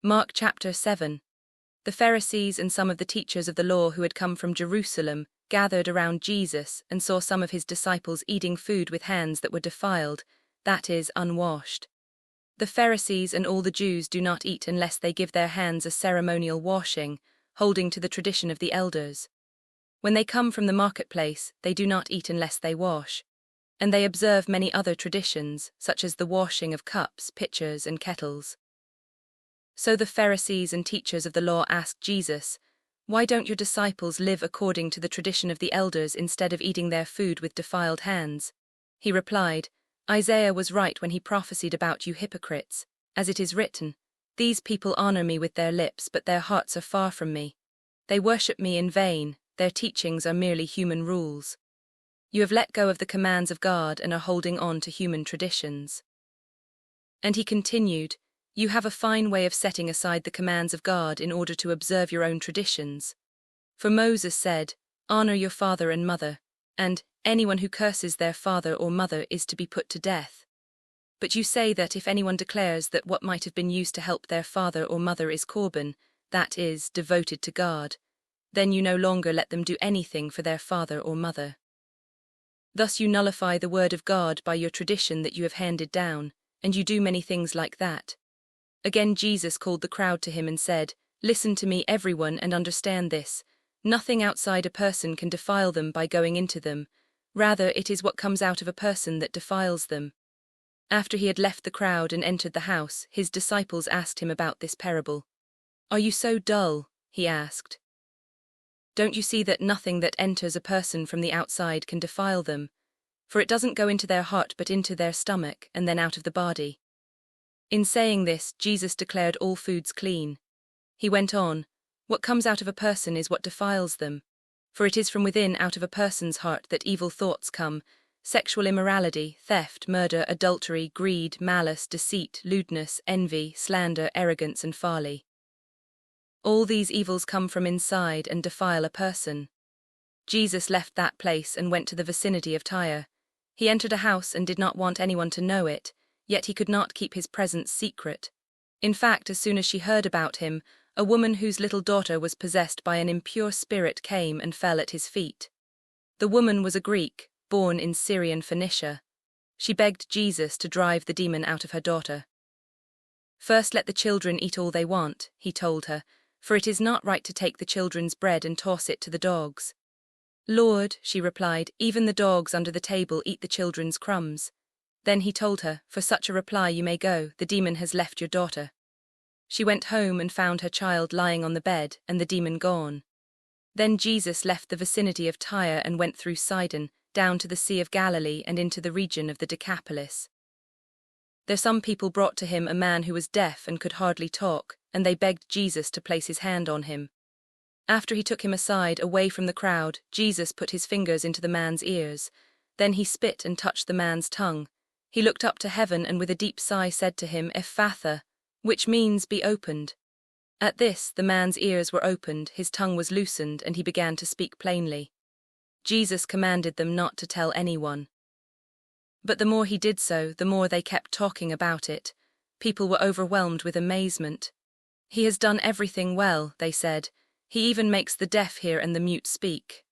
Mark chapter 7. The Pharisees and some of the teachers of the law who had come from Jerusalem gathered around Jesus and saw some of his disciples eating food with hands that were defiled, that is, unwashed. The Pharisees and all the Jews do not eat unless they give their hands a ceremonial washing, holding to the tradition of the elders. When they come from the marketplace, they do not eat unless they wash. And they observe many other traditions, such as the washing of cups, pitchers, and kettles. So the Pharisees and teachers of the law asked Jesus, "Why don't your disciples live according to the tradition of the elders instead of eating their food with defiled hands?" He replied, "Isaiah was right when he prophesied about you hypocrites, as it is written, 'These people honor me with their lips, but their hearts are far from me. They worship me in vain, their teachings are merely human rules.' You have let go of the commands of God and are holding on to human traditions." And he continued, "You have a fine way of setting aside the commands of God in order to observe your own traditions. For Moses said, 'Honor your father and mother,' and 'Anyone who curses their father or mother is to be put to death.' But you say that if anyone declares that what might have been used to help their father or mother is korban, that is, devoted to God, then you no longer let them do anything for their father or mother. Thus you nullify the word of God by your tradition that you have handed down, and you do many things like that." Again Jesus called the crowd to him and said, "Listen to me, everyone, and understand this. Nothing outside a person can defile them by going into them. Rather, it is what comes out of a person that defiles them." After he had left the crowd and entered the house, his disciples asked him about this parable. "Are you so dull?" he asked. "Don't you see that nothing that enters a person from the outside can defile them? For it doesn't go into their heart but into their stomach and then out of the body." In saying this, Jesus declared all foods clean. He went on, "What comes out of a person is what defiles them. For it is from within out of a person's heart that evil thoughts come, sexual immorality, theft, murder, adultery, greed, malice, deceit, lewdness, envy, slander, arrogance, and folly. All these evils come from inside and defile a person." Jesus left that place and went to the vicinity of Tyre. He entered a house and did not want anyone to know it, yet he could not keep his presence secret. In fact, as soon as she heard about him, a woman whose little daughter was possessed by an impure spirit came and fell at his feet. The woman was a Greek, born in Syrian Phoenicia. She begged Jesus to drive the demon out of her daughter. "First let the children eat all they want," he told her, "for it is not right to take the children's bread and toss it to the dogs." "Lord," she replied, "even the dogs under the table eat the children's crumbs." Then he told her, "For such a reply you may go, the demon has left your daughter." She went home and found her child lying on the bed and the demon gone. Then Jesus left the vicinity of Tyre and went through Sidon, down to the Sea of Galilee and into the region of the Decapolis. There some people brought to him a man who was deaf and could hardly talk, and they begged Jesus to place his hand on him. After he took him aside, away from the crowd, Jesus put his fingers into the man's ears. Then he spit and touched the man's tongue. He looked up to heaven and with a deep sigh said to him, "Ephphatha," which means, "Be opened." At this, the man's ears were opened, his tongue was loosened, and he began to speak plainly. Jesus commanded them not to tell anyone. But the more he did so, the more they kept talking about it. People were overwhelmed with amazement. "He has done everything well," they said. "He even makes the deaf hear and the mute speak."